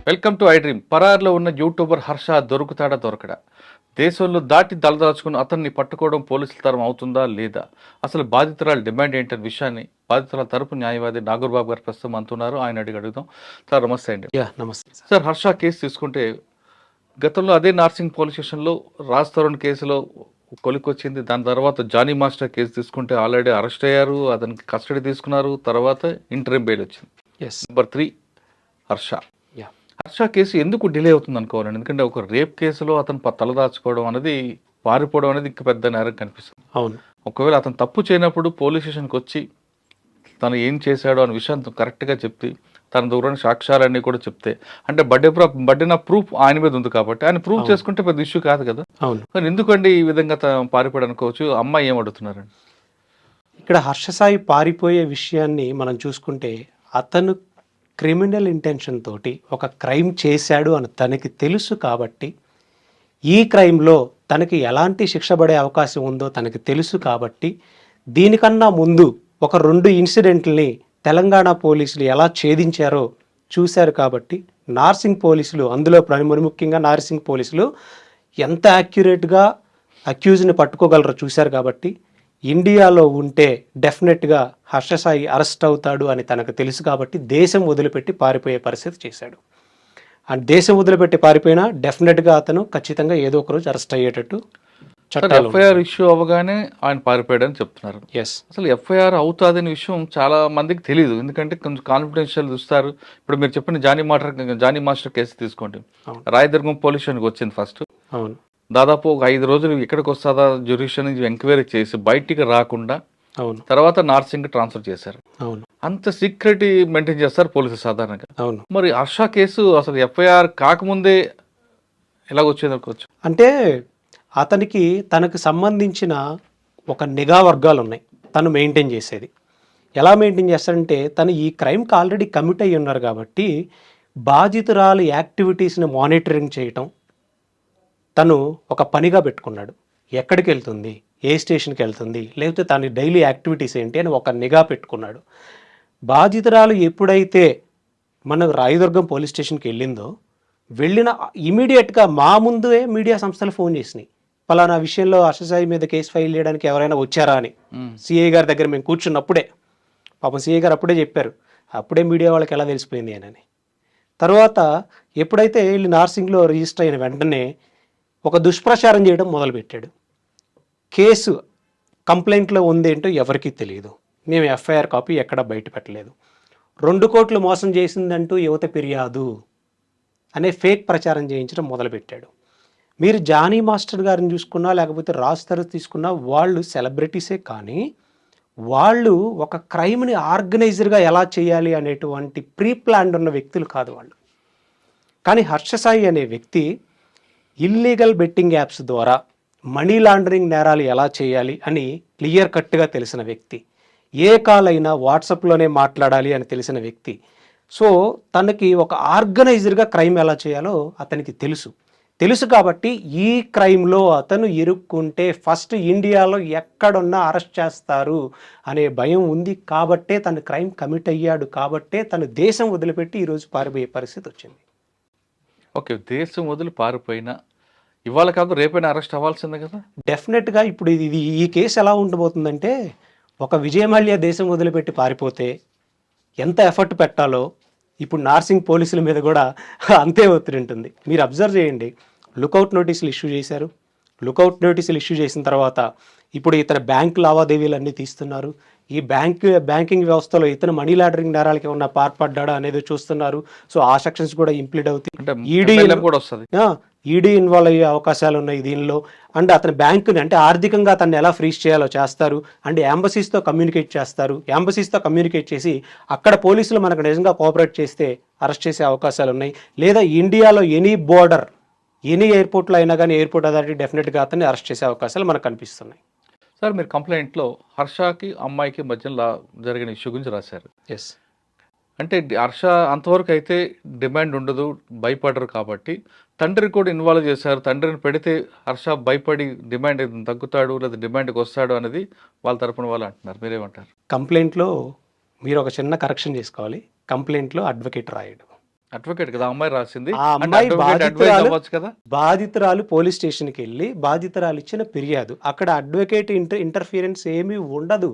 Welcome to iDream. పరారులో ఉన్న YouTuber Harsha దొరుకుతాడా దొరకడా? దేశంలో దాటి తలదాచుకుని అతన్ని పట్టుకోవడం పోలీసుల తరం అవుతుందా లేదా? అసలు బాధితురాలు డిమాండ్ ఏంటనే విషయాన్ని బాధితురాల తరపు న్యాయవాది నాగూర్బాబు గారు ప్రస్తుతం అంటున్నారు. ఆయన అడుగుదాం. సార్ నమస్తే అండి. నమస్తే సార్, హర్ష కేసు తీసుకుంటే గతంలో అదే నార్సింగ్ పోలీస్ స్టేషన్లో రాజ్ తరుణ్ కేసులో కొలికొచ్చింది. దాని తర్వాత జానీ మాస్టర్ కేసు తీసుకుంటే ఆల్రెడీ అరెస్ట్ అయ్యారు, అతనికి కస్టడీ తీసుకున్నారు, తర్వాత ఇంటర్వ్యూ బెయిల్ వచ్చింది. నెంబర్ 3 హర్ష. హర్ష కేసు ఎందుకు డిలే అవుతుంది అనుకోవాలండి? ఎందుకంటే ఒక రేప్ కేసులో అతను తలదాచుకోవడం అనేది, పారిపోవడం అనేది ఇంకా పెద్ద నేరం కనిపిస్తుంది. అవును. ఒకవేళ అతను తప్పు చేయనప్పుడు పోలీస్ స్టేషన్కి వచ్చి తను ఏం చేశాడో అనే విషయం కరెక్ట్గా చెప్తే, తన దూరం సాక్ష్యాలన్నీ కూడా చెప్తే, అంటే బడ్డిన ప్రూఫ్ ఆయన మీద ఉంది కాబట్టి ఆయన ప్రూఫ్ చేసుకుంటే పెద్ద ఇష్యూ కాదు కదా. అవును. కానీ ఎందుకండి ఈ విధంగా పారిపోయాడు అనుకోవచ్చు? అమ్మాయి ఏం అడుగుతున్నారండి? ఇక్కడ హర్ష సాయి పారిపోయే విషయాన్ని మనం చూసుకుంటే, అతను క్రిమినల్ ఇంటెన్షన్ తోటి ఒక క్రైమ్ చేశాడు అని తనకి తెలుసు కాబట్టి, ఈ క్రైమ్లో తనకి ఎలాంటి శిక్ష పడే అవకాశం ఉందో తనకి తెలుసు కాబట్టి, దీనికన్నా ముందు ఒక 2 ఇన్సిడెంట్లని తెలంగాణ పోలీసులు ఎలా ఛేదించారో చూశారు కాబట్టి, నార్సింగ్ పోలీసులు, అందులో మరి ముఖ్యంగా నార్సింగ్ పోలీసులు ఎంత యాక్యురేట్గా అక్యూజ్ని పట్టుకోగలరో చూశారు కాబట్టి, ఇండియాలో ఉంటే డెఫినెట్గా హర్ష సాయి అరెస్ట్ అవుతాడు అని తనకు తెలుసు కాబట్టి దేశం వదిలిపెట్టి పారిపోయే పరిస్థితి చేశాడు. అండ్ దేశం వదిలిపెట్టి పారిపోయినా డెఫినెట్గా అతను ఖచ్చితంగా ఏదో ఒక రోజు అరెస్ట్ అయ్యేటట్టు ఎఫ్ఐఆర్ ఇష్యూ అవ్వగానే ఆయన పారిపోయాడని చెప్తున్నారు. అసలు ఎఫ్ఐఆర్ అవుతుందనే విషయం చాలా మందికి తెలియదు. ఎందుకంటే కొంచెం కాన్ఫిడెన్షియల్ చూస్తారు. ఇప్పుడు మీరు చెప్పిన జానీ మాస్టర్ కేసు తీసుకోండి. రాయదుర్గం పోలీస్ స్టేషన్కి వచ్చింది ఫస్ట్. అవును. దాదాపు ఒక 5 రోజులు ఇక్కడికి వస్తుందా జ్యుడిషియల్ నుంచి ఎంక్వైరీ చేసి బయటికి రాకుండా అవును తర్వాత నార్సింగ్ ట్రాన్స్ఫర్ చేశారు. అవును. అంత సీక్రెట్ మెయింటైన్ చేస్తారు పోలీసులు సాధారణంగా. అవును. మరి హర్ష కేసు అసలు ఎఫ్ఐఆర్ కాకముందే ఎలా వచ్చేది అనుకోవచ్చు? అంటే అతనికి తనకు సంబంధించిన ఒక నిఘా వర్గాలు ఉన్నాయి తను మెయింటైన్ చేసేది. ఎలా మెయింటైన్ చేస్తాడంటే, తను ఈ క్రైమ్కి ఆల్రెడీ కమిట్ అయ్యి ఉన్నారు కాబట్టి బాధితురాలు యాక్టివిటీస్ని మానిటరింగ్ చేయటం తను ఒక పనిగా పెట్టుకున్నాడు. ఎక్కడికి వెళ్తుంది, ఏ స్టేషన్కి వెళ్తుంది, లేకపోతే తన డైలీ యాక్టివిటీస్ ఏంటి అని ఒక నిఘా పెట్టుకున్నాడు. బాధితురాలు ఎప్పుడైతే మన రాయదుర్గం పోలీస్ స్టేషన్కి వెళ్ళిందో, వెళ్ళిన ఇమీడియట్గా మా ముందే మీడియా సంస్థలు ఫోన్ చేసినాయి, పలానా విషయంలో హర్ష సాయి మీద కేసు ఫైల్ చేయడానికి ఎవరైనా వచ్చారా అని. సిఐ గారి దగ్గర మేము కూర్చున్నప్పుడే పాపం సిఐ గారు అప్పుడే చెప్పారు, అప్పుడే మీడియా వాళ్ళకి ఎలా తెలిసిపోయింది అని. తర్వాత ఎప్పుడైతే వెళ్ళి నార్సింగ్లో రిజిస్టర్ అయిన వెంటనే ఒక దుష్ప్రచారం చేయడం మొదలుపెట్టాడు. కేసు కంప్లైంట్లో ఉందేంటో ఎవరికీ తెలియదు, మేము ఎఫ్ఐఆర్ కాపీ ఎక్కడ బయట పెట్టలేదు, 2 కోట్లు మోసం చేసిందంటూ యువత ఫిర్యాదు అనే ఫేక్ ప్రచారం చేయించడం మొదలుపెట్టాడు. మీరు జానీ మాస్టర్ గారిని చూసుకున్నా, లేకపోతే రాజ్ తరుణ్ తీసుకున్నా, వాళ్ళు సెలబ్రిటీసే, కానీ వాళ్ళు ఒక క్రైమ్ని ఆర్గనైజర్గా ఎలా చేయాలి అనేటువంటి ప్రీ ప్లాన్డ్ ఉన్న వ్యక్తులు కాదు వాళ్ళు. కానీ హర్ష సాయి అనే వ్యక్తి ఇల్లీగల్ బెట్టింగ్ యాప్స్ ద్వారా మనీ లాండరింగ్ నేరాలు ఎలా చేయాలి అని క్లియర్ కట్గా తెలిసిన వ్యక్తి. ఏ కాల్ అయినా వాట్సాప్లోనే మాట్లాడాలి అని తెలిసిన వ్యక్తి. సో తనకి ఒక ఆర్గనైజర్గా క్రైమ్ ఎలా చేయాలో అతనికి తెలుసు కాబట్టి ఈ క్రైమ్లో అతను ఇరుక్కుంటే ఫస్ట్ ఇండియాలో ఎక్కడున్నా అరెస్ట్ చేస్తారు అనే భయం ఉంది కాబట్టే తను క్రైమ్ కమిట్ అయ్యాడు, కాబట్టే తను దేశం వదిలిపెట్టి ఈరోజు పారిపోయే పరిస్థితి వచ్చింది. ఓకే, దేశం వదిలి పారిపోయినా ఇవాళ కాదు రేపైనా అరెస్ట్ అవ్వాల్సిందే కదా. డెఫినెట్గా ఇప్పుడు ఈ కేసు ఎలా ఉండబోతుందంటే, ఒక విజయమల్య దేశం వదిలిపెట్టి పారిపోతే ఎంత ఎఫర్ట్ పెట్టాలో ఇప్పుడు నార్సింగ్ పోలీసుల మీద కూడా అంతే ఒత్తిడి ఉంటుంది. మీరు అబ్జర్వ్ చేయండి, లుకౌట్ నోటీసులు ఇష్యూ చేశారు. లుకౌట్ నోటీసులు ఇష్యూ చేసిన తర్వాత ఇప్పుడు ఇతని బ్యాంక్ లావాదేవీలన్నీ తీస్తున్నారు. ఈ బ్యాంకింగ్ వ్యవస్థలో ఇతను మనీ లాండరింగ్ నేరాలకి ఏమన్నా పాల్పడ్డా అనేది చూస్తున్నారు. సో ఆ సెక్షన్స్ కూడా ఇంప్లీడ్ అవుతాయి. ఈడీ ఇన్వాల్వ్ అయ్యే అవకాశాలు ఉన్నాయి దీనిలో. అండ్ అతని బ్యాంకుని, అంటే ఆర్థికంగా అతన్ని ఎలా ఫ్రీజ్ చేయాలో చేస్తారు. అండ్ ఎంబసీస్తో కమ్యూనికేట్ చేస్తారు. ఎంబసీస్తో కమ్యూనికేట్ చేసి అక్కడ పోలీసులు మనకు నిజంగా కోఆపరేట్ చేస్తే అరెస్ట్ చేసే అవకాశాలు ఉన్నాయి. లేదా ఇండియాలో ఎనీ ఎయిర్పోర్ట్లో అయినా కానీ ఎయిర్పోర్ట్ అథారిటీ డెఫినెట్గా అతన్ని అరెస్ట్ చేసే అవకాశాలు మనకు కనిపిస్తున్నాయి. సార్, మీరు కంప్లైంట్లో హర్షకి అమ్మాయికి మధ్యలో జరిగిన ఇష్యూ గురించి రాశారు. ఎస్. అంటే హర్ష అంతవరకు అయితే డిమాండ్ ఉండదు, భయపడరు కాబట్టి తండ్రి కూడా ఇన్వాల్వ్ చేశారు. తండ్రిని పెడితే హర్ష భయపడి డిమాండ్ తగ్గుతాడు లేదా డిమాండ్కి వస్తాడు అనేది వాళ్ళ తరపున వాళ్ళు అంటున్నారు. మీరేమంటారు? కంప్లైంట్లో మీరు ఒక చిన్న కరెక్షన్ చేసుకోవాలి. కంప్లైంట్లో అడ్వకేట్ రాయడు. అడ్వకేట్ కదా ఆ అమ్మాయి రాసింది. ఆ అంటే అమ్మాయి అడ్వకేట్ అడ్వైజ్ అవ్వచ్చు కదా. బాధితురాలు పోలీస్ స్టేషన్కి వెళ్ళి బాధితురాలు ఇచ్చిన ఫిర్యాదు, అక్కడ అడ్వకేట్ ఇంటర్ఫియరెన్స్ ఏమీ ఉండదు.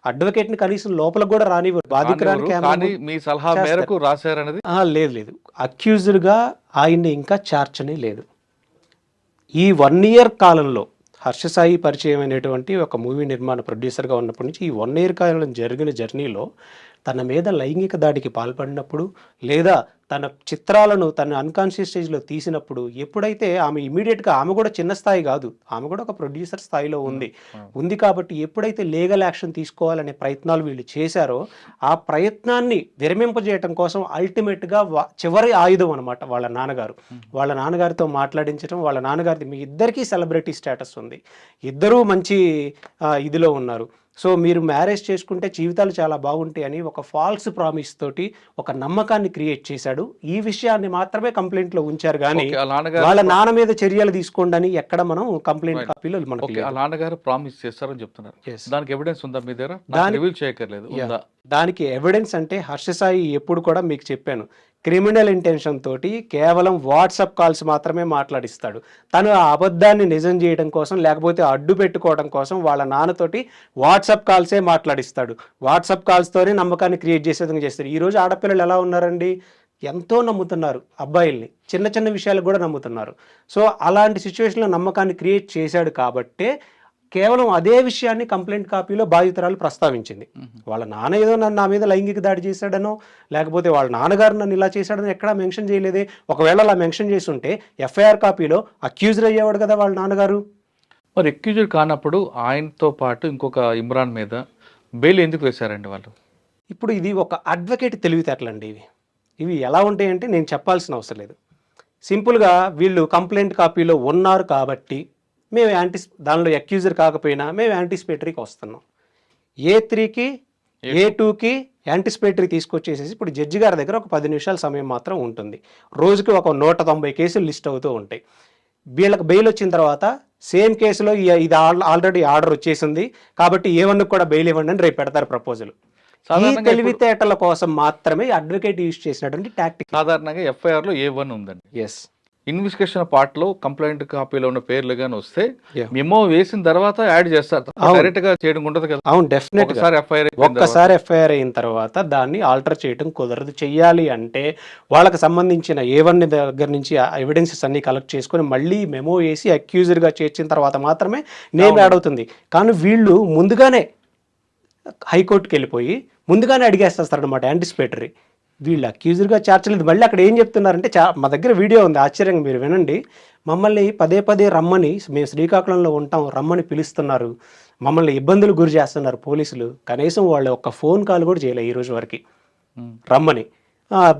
అడ్వకేట్ని కనీసం లోపల కూడా రానివ్వరు. బాధితురానికి కానీ మీ సలహా మేరకు రాశారనేది లేదు లేదు, అక్యూజ్డ్గా ఆయన్ని ఇంకా చార్చనే లేదు. ఈ 1 year కాలంలో హర్షసాయి పరిచయం అయినటువంటి ఒక మూవీ నిర్మాణ ప్రొడ్యూసర్గా ఉన్నప్పటి నుంచి ఈ 1 year కాలంలో జరిగిన జర్నీలో తన మీద లైంగిక దాడికి పాల్పడినప్పుడు, లేదా తన చిత్రాలను తన అన్కాన్షియస్ స్టేజ్లో తీసినప్పుడు, ఎప్పుడైతే ఆమె ఇమీడియట్గా, ఆమె కూడా చిన్న స్థాయి కాదు, ఆమె కూడా ఒక ప్రొడ్యూసర్ స్థాయిలో ఉంది కాబట్టి ఎప్పుడైతే లీగల్ యాక్షన్ తీసుకోవాలనే ప్రయత్నాలు వీళ్ళు చేశారో, ఆ ప్రయత్నాన్ని విరమింపజేయటం కోసం అల్టిమేట్గా చివరి ఆయుధం అనమాట వాళ్ళ నాన్నగారితో మాట్లాడించడం. వాళ్ళ నాన్నగారిది, మీ ఇద్దరికీ సెలబ్రిటీ స్టేటస్ ఉంది, ఇద్దరూ మంచి ఇదిలో ఉన్నారు, సో మీరు మ్యారేజ్ చేసుకుంటే జీవితాలు చాలా బాగుంటాయి అని ఒక ఫాల్స్ ప్రామిస్ తోటి ఒక నమ్మకాన్ని క్రియేట్ చేశాడు. ఈ విషయాన్ని మాత్రమే కంప్లైంట్లో ఉంచారు, కానీ వాళ్ళ నాన్న మీద చర్యలు తీసుకోండి అని ఎక్కడ మనం కంప్లైంట్ కాపీలో మనకి నాన్నగారు ప్రామిస్ చేస్తారని చెప్తున్నారు. దానికి ఎవిడెన్స్ ఉందా మీ దగ్గర? రివీల్ చేయక్కర్లేదు. దానికి ఎవిడెన్స్ అంటే హర్షసాయి ఎప్పుడు కూడా మీకు చెప్పాను, క్రిమినల్ ఇంటెన్షన్ తోటి కేవలం వాట్సాప్ కాల్స్ మాత్రమే మాట్లాడిస్తాడు. తను ఆ అబద్ధాన్ని నిజం చేయడం కోసం, లేకపోతే అడ్డు పెట్టుకోవడం కోసం వాళ్ళ నాన్నతోటి వాట్సాప్ కాల్సే మాట్లాడిస్తాడు. వాట్సాప్ కాల్స్తోనే నమ్మకాన్ని క్రియేట్ చేసే విధంగా చేస్తారు. ఈరోజు ఆడపిల్లలు ఎలా ఉన్నారండి, ఎంతో నమ్ముతున్నారు అబ్బాయిల్ని, చిన్న చిన్న విషయాలు కూడా నమ్ముతున్నారు. సో అలాంటి సిచ్యువేషన్లో నమ్మకాన్ని క్రియేట్ చేశాడు కాబట్టే కేవలం అదే విషయాన్ని కంప్లైంట్ కాపీలో బాధితురాలు ప్రస్తావించింది. వాళ్ళ నాన్న ఏదో నా మీద లైంగిక దాడి చేశాడనో, లేకపోతే వాళ్ళ నాన్నగారు నన్ను ఇలా చేశాడనో ఎక్కడా మెన్షన్ చేయలేదే. ఒకవేళ అలా మెన్షన్ చేసి ఉంటే ఎఫ్ఐఆర్ కాపీలో అక్యూజ్డ్ అయ్యేవాడు కదా వాళ్ళ నాన్నగారు. మరి అక్యూజ్డ్ కానప్పుడు ఆయనతో పాటు ఇంకొక ఇమ్రాన్ మీద బెయిల్ ఎందుకు వేశారండి వాళ్ళు? ఇప్పుడు ఇది ఒక అడ్వకేట్ తెలివితేటలండి. ఇవి ఎలా ఉంటాయంటే నేను చెప్పాల్సిన అవసరం లేదు. సింపుల్గా వీళ్ళు కంప్లైంట్ కాపీలో ఉన్నారు కాబట్టి మేము దానిలో అక్యూజర్ కాకపోయినా మేము యాంటిసిపేటరీకి వస్తున్నాం. A3కి A2కి యాంటిసిపేటరీ తీసుకొచ్చేసేసి ఇప్పుడు జడ్జి గారి దగ్గర ఒక 10 నిమిషాల సమయం మాత్రం ఉంటుంది. రోజుకి ఒక 190 కేసులు లిస్ట్ అవుతూ ఉంటాయి. వీళ్ళకి బెయిల్ వచ్చిన తర్వాత సేమ్ కేసులో ఇది ఆల్రెడీ ఆర్డర్ వచ్చేసింది కాబట్టి A1కి కూడా బెయిల్ ఇవ్వండి అని రేపు పెడతారు ప్రపోజల్. ఈ తెలివితేటల కోసం మాత్రమే అడ్వకేట్ యూజ్ చేసినటువంటి టాక్టిక్. సాధారణంగా ఎఫ్ఐఆర్ లో A1 ఉందండి. ఎస్, ఇన్వెస్టిగేషన్ పార్ట్ లో కంప్లైంట్ కాపీలో ఉన్న పేర్లు గాని వస్తే మెమో వేసిన తర్వాత యాడ్ చేస్తారు, డైరెక్ట్ గా చేయడం ఉండదు కదా. అవును, డెఫినెట్ గా ఒక్కసారి ఎఫ్ఐఆర్ అయిన తర్వాత దాన్ని ఆల్టర్ చేయడం కుదరదు. చెయ్యాలి అంటే వాళ్ళకి సంబంధించిన A1 దగ్గర నుంచి ఎవిడెన్సెస్ అన్ని కలెక్ట్ చేసుకొని మళ్ళీ మెమో వేసి అక్యూజర్ గా చేర్చిన తర్వాత మాత్రమే నేమ్ యాడ్ అవుతుంది. కానీ వీళ్ళు ముందుగానే హైకోర్టుకి వెళ్ళిపోయి ముందుగానే అడిగేస్తారనమాట యాంటిసిపేటరీ. వీళ్ళు అక్యూజర్గా చేర్చలేదు. మళ్ళీ అక్కడ ఏం చెప్తున్నారంటే, మా దగ్గర వీడియో ఉంది, ఆశ్చర్యంగా మీరు వినండి. మమ్మల్ని పదే రమ్మని, మేము శ్రీకాకుళంలో ఉంటాం, రమ్మని పిలుస్తున్నారు, మమ్మల్ని ఇబ్బందులు గురి చేస్తున్నారు పోలీసులు, కనీసం వాళ్ళు ఒక్క ఫోన్ కాల్ కూడా చేయలేదు ఈ రోజు వరకు రమ్మని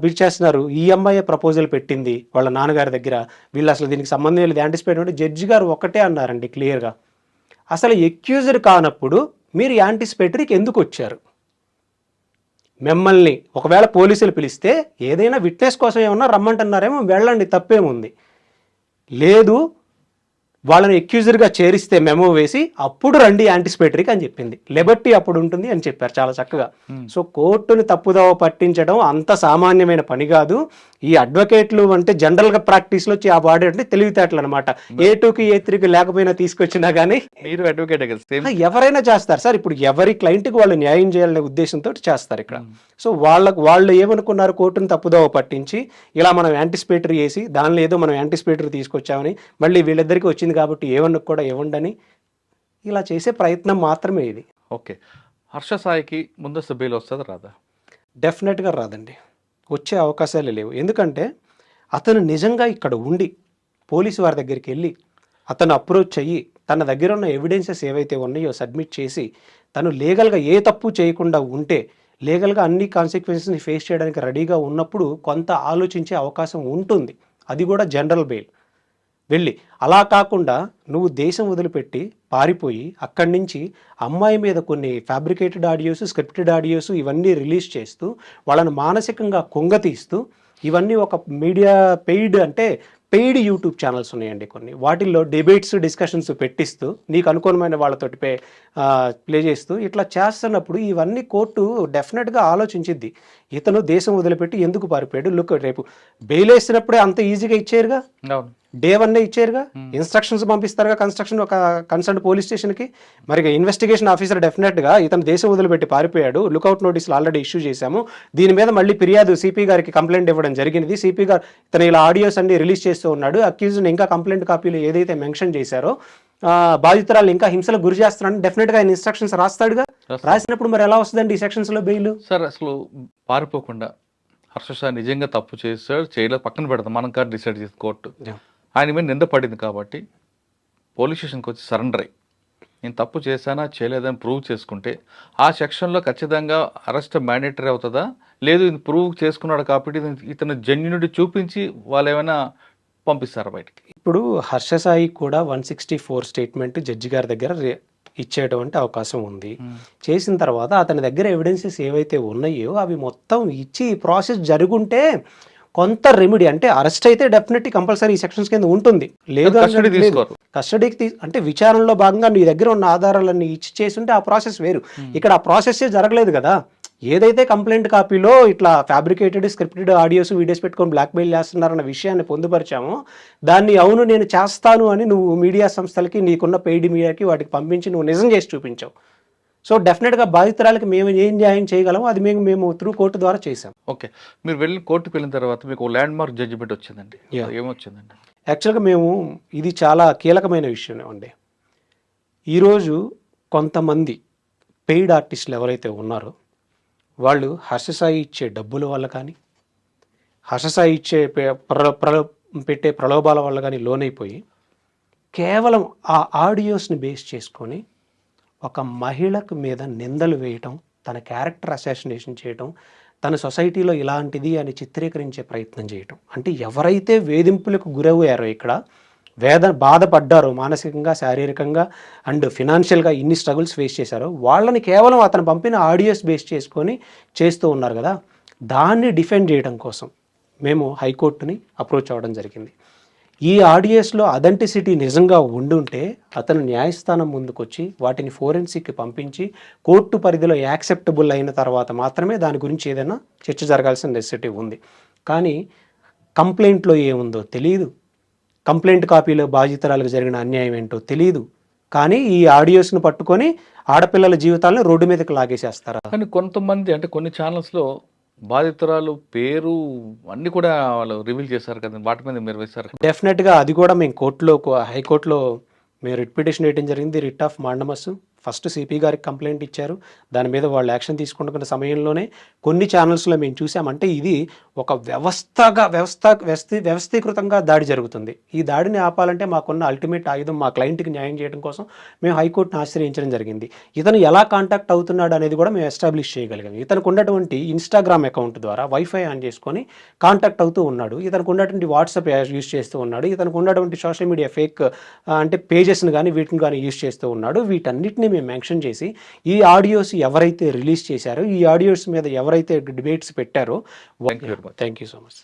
పిలిచేస్తున్నారు. ఈ అమ్మాయి ప్రపోజల్ పెట్టింది వాళ్ళ నాన్నగారి దగ్గర, వీళ్ళు అసలు దీనికి సంబంధం లేదు యాంటిసిపేట్ అంటే జడ్జి గారు ఒకటే అన్నారండి క్లియర్గా, అసలు అక్యూజర్ కానప్పుడు మీరు యాంటిసిపేటరీకి ఎందుకు వచ్చారు? మిమ్మల్ని ఒకవేళ పోలీసులు పిలిస్తే ఏదైనా విట్నెస్ కోసం ఏమన్నా రమ్మంటున్నారేమో, వెళ్ళండి, తప్పేముంది. లేదు, వాళ్ళని అక్యూజర్గా చేరిస్తే మెమో వేసి అప్పుడు రండి యాంటిసిపేటరీకి అని చెప్పింది. లిబర్టీ అప్పుడు ఉంటుంది అని చెప్పారు చాలా చక్కగా. సో కోర్టుని తప్పుదోవ పట్టించడం అంత సామాన్యమైన పని కాదు. ఈ అడ్వకేట్లు అంటే జనరల్గా ప్రాక్టీస్లో ఆ వాడే అంటే తెలివితేటలు అనమాట. A2కి A3కి లేకపోయినా తీసుకొచ్చినా కానీ మీరు అడ్వకేట్ ఎవరైనా చేస్తారు సార్. ఇప్పుడు ఎవరి క్లయింట్కి వాళ్ళు న్యాయం చేయాలనే ఉద్దేశంతో చేస్తారు ఇక్కడ. సో వాళ్ళు ఏమనుకున్నారు, కోర్టును తప్పుదోవ పట్టించి ఇలా మనం యాంటిసిపేటరీ వేసి దానిలో ఏదో మనం యాంటిసిపేటరీ తీసుకొచ్చామని, మళ్ళీ వీళ్ళిద్దరికీ వచ్చింది కాబట్టి A1 కూడా ఇవ్వండి ఇలా చేసే ప్రయత్నం మాత్రమే ఇది. ఓకే, హర్షసాయికి ముందస్తు బెయిల్ వస్తుందా రాదా? డెఫినెట్గా రాదండి, వచ్చే అవకాశాలే లేవు. ఎందుకంటే అతను నిజంగా ఇక్కడ ఉండి పోలీసు వారి దగ్గరికి వెళ్ళి అతను అప్రోచ్ అయ్యి తన దగ్గర ఉన్న ఎవిడెన్సెస్ ఏవైతే ఉన్నాయో సబ్మిట్ చేసి తను లీగల్గా ఏ తప్పు చేయకుండా ఉంటే, లీగల్గా అన్ని కాన్సిక్వెన్సెస్ని ఫేస్ చేయడానికి రెడీగా ఉన్నప్పుడు కొంత ఆలోచించే అవకాశం ఉంటుంది. అది కూడా జనరల్ బెయిల్ వెళ్ళి. అలా కాకుండా నువ్వు దేశం వదిలిపెట్టి పారిపోయి అక్కడి నుంచి అమ్మాయి మీద కొన్ని ఫ్యాబ్రికేటెడ్ ఆడియోస్, స్క్రిప్టెడ్ ఆడియోస్ ఇవన్నీ రిలీజ్ చేస్తూ వాళ్ళని మానసికంగా కుంగతీస్తూ, ఇవన్నీ ఒక మీడియా పెయిడ్ అంటే పెయిడ్ యూట్యూబ్ ఛానల్స్ ఉన్నాయండి కొన్ని, వాటిల్లో డిబేట్స్ డిస్కషన్స్ పెట్టిస్తూ నీకు అనుకూలమైన వాళ్ళతోటి ప్లే చేస్తూ ఇట్లా చేస్తున్నప్పుడు ఇవన్నీ కోర్టు డెఫినెట్గా ఆలోచించిద్ది. ఇతను దేశం వదిలిపెట్టి ఎందుకు పారిపోయాడు, లుక్ రేపు బెయిల్ వేసినప్పుడే అంత ఈజీగా ఇచ్చేరుగా, అవును. డే 1 ఇచ్చారుగా, ఇన్స్ట్రక్షన్స్ పంపిస్తారుగా కన్సర్న్ పోలీస్ స్టేషన్కి. మరి ఇన్వెస్టిగేషన్ ఆఫీసర్ డెఫినెట్గా ఇతను దేశం వదిలిపెట్టి పారిపోయాడు, లుకౌట్ నోటీసులు ఆల్రెడీ ఇష్యూ చేశాము, దీని మీద మళ్ళీ ఫిర్యాదు సిపి గారికి కంప్లైంట్ ఇవ్వడం జరిగింది, సిపి గారు ఇతను ఇలా ఆడియోస్ అన్ని రిలీజ్ చేస్తూ ఉన్నాడు, అక్యూజ్ని ఇంకా కంప్లైంట్ కాపీలు ఏదైతే మెన్షన్ చేశారో బాధితురాలు ఇంకా హింసలకు గురి చేస్తున్నాడని డెఫినెట్గా ఆయన ఇన్స్ట్రక్షన్స్ రాస్తాడుగా. రాసినప్పుడు మరి ఎలా వస్తుందండి ఈ సెక్షన్స్లో బెయిల్? సార్ అసలు పారిపోకుండా హర్ష సాయి నిజంగా తప్పు చేస్తాడు చేయలేదు పక్కన పెడతాం, మనం కాదు డిసైడ్ చేసి కోర్టు ఆయన మీద నింద పడింది కాబట్టి పోలీస్ స్టేషన్కి వచ్చి సరెండర్ అయ్యి నేను తప్పు చేశానా చేయలేదని ప్రూవ్ చేసుకుంటే ఆ సెక్షన్లో ఖచ్చితంగా అరెస్ట్ మ్యాండేటరీ అవుతుందా, లేదు ఇది ప్రూవ్ చేసుకున్నాడు కాబట్టి ఇతను జెన్యునిటీ చూపించి వాళ్ళు ఏమైనా పంపిస్తారా బయటికి? ఇప్పుడు హర్ష సాయి కూడా 164 స్టేట్మెంట్ జడ్జి గారి దగ్గర ఇచ్చేటువంటి అవకాశం ఉంది. చేసిన తర్వాత అతని దగ్గర ఎవిడెన్సెస్ ఏవైతే ఉన్నాయో అవి మొత్తం ఇచ్చి ఈ ప్రాసెస్ జరుగుంటే కొంత రెమెడీ అంటే అరెస్ట్ అయితే డెఫినెట్లీ కంపల్సరీ ఈ సెక్షన్స్ కింద ఉంటుంది, లేదు కస్టడీకి అంటే విచారణలో భాగంగా నీ దగ్గర ఉన్న ఆధారాలన్నీ ఇచ్చి చేస్తుంటే ఆ ప్రాసెస్ వేరు. ఇక్కడ ఆ ప్రాసెస్సే జరగలేదు కదా. ఏదైతే కంప్లైంట్ కాపీలో ఇట్లా ఫ్యాబ్రికేటెడ్ స్క్రిప్టెడ్ ఆడియోస్ వీడియోస్ పెట్టుకొని బ్లాక్మెయిల్ చేస్తున్నారన్న విషయాన్ని పొందుపరిచామో దాన్ని అవును నేను చేస్తాను అని నువ్వు మీడియా సంస్థలకి నీకున్న పెయిడ్ మీడియాకి వాటికి పంపించి నువ్వు నిజం చేసి చూపించావు. సో డెఫినెట్గా బాధితురాలకి మేము ఏం న్యాయం చేయగలమో అది మేము త్రూ కోర్టు ద్వారా చేసాం. ఓకే, మీరు వెళ్ళి కోర్టుకు వెళ్ళిన తర్వాత మీకు ల్యాండ్ మార్క్ జడ్జిమెంట్ వచ్చిందండి, ఏమొచ్చిందండి? యాక్చువల్గా మేము ఇది చాలా కీలకమైన విషయం అండి. ఈరోజు కొంతమంది పెయిడ్ ఆర్టిస్టులు ఎవరైతే ఉన్నారో వాళ్ళు హర్ష సాయి ఇచ్చే డబ్బుల వల్ల కానీ హర్ష సాయి ఇచ్చే పెట్టే ప్రలోభాల వల్ల కానీ లోనైపోయి కేవలం ఆ ఆడియోస్ని బేస్ చేసుకొని ఒక మహిళకు మీద నిందలు వేయటం, తన క్యారెక్టర్ అసాసినేషన్ చేయటం, తన సొసైటీలో ఇలాంటిది అని చిత్రీకరించే ప్రయత్నం చేయటం. అంటే ఎవరైతే వేధింపులకు గురయ్యారో ఇక్కడ బాధపడ్డారో మానసికంగా శారీరకంగా అండ్ ఫినాన్షియల్గా ఇన్ని స్ట్రగుల్స్ ఫేస్ చేశారో వాళ్ళని కేవలం అతను పంపిన ఆడియోస్ బేస్ చేసుకొని చేస్తూ ఉన్నారు కదా, దాన్ని డిఫెండ్ చేయడం కోసం మేము హైకోర్టుని అప్రోచ్ అవ్వడం జరిగింది. ఈ ఆడియోస్లో అథెంటిసిటీ నిజంగా ఉండుంటే అతను న్యాయస్థానం ముందుకొచ్చి వాటిని ఫోరెన్సిక్కి పంపించి కోర్టు పరిధిలో యాక్సెప్టబుల్ అయిన తర్వాత మాత్రమే దాని గురించి ఏదైనా చర్చ జరగాల్సిన నెసెసిటీ ఉంది. కానీ కంప్లైంట్లో ఏముందో తెలియదు, కంప్లైంట్ కాపీలో బాధితురాలకు జరిగిన అన్యాయం ఏంటో తెలియదు, కానీ ఈ ఆడియోస్ను పట్టుకొని ఆడపిల్లల జీవితాలను రోడ్డు మీదకి లాగేసేస్తారా? కానీ కొంతమంది అంటే కొన్ని ఛానల్స్లో బాధితురాలు పేరు అన్ని కూడా వాళ్ళు రివీల్ చేశారు కదా, వాటి మీద మీరు వేశారు? డెఫినెట్గా అది కూడా మేము హైకోర్టులో మేము రిట్ పిటిషన్ వేయడం జరిగింది. Writ of mandamus first CP గారికి కంప్లైంట్ ఇచ్చారు, దాని మీద వాళ్ళు యాక్షన్ తీసుకుంటున్న సమయంలోనే కొన్ని ఛానల్స్లో మేము చూసామంటే ఇది ఒక వ్యవస్థీకృతంగా దాడి జరుగుతుంది. ఈ దాడిని ఆపాలంటే మాకున్న అల్టిమేట్ ఆయుధం మా క్లయింట్కి న్యాయం చేయడం కోసం మేము హైకోర్టును ఆశ్రయించడం జరిగింది. ఇతను ఎలా కాంటాక్ట్ అవుతున్నాడు అనేది కూడా మేము ఎస్టాబ్లిష్ చేయగలిగాం. ఇతనికి ఉన్నటువంటి ఇన్స్టాగ్రామ్ అకౌంట్ ద్వారా వైఫై ఆన్ చేసుకొని కాంటాక్ట్ అవుతూ ఉన్నాడు, ఇతనికి ఉన్నటువంటి వాట్సాప్ యూజ్ చేస్తూ ఉన్నాడు, ఇతనికి ఉన్నటువంటి సోషల్ మీడియా ఫేక్ అంటే పేజెస్ని కానీ వీటిని కానీ యూజ్ చేస్తూ ఉన్నాడు. వీటన్నిటిని మేము మెన్షన్ చేసి ఈ ఆడియోస్ ఎవరైతే రిలీజ్ చేశారో ఈ ఆడియోస్ మీద ఎవరైతే డిబేట్స్ పెట్టారో థ్యాంక్ యూ సో మచ్.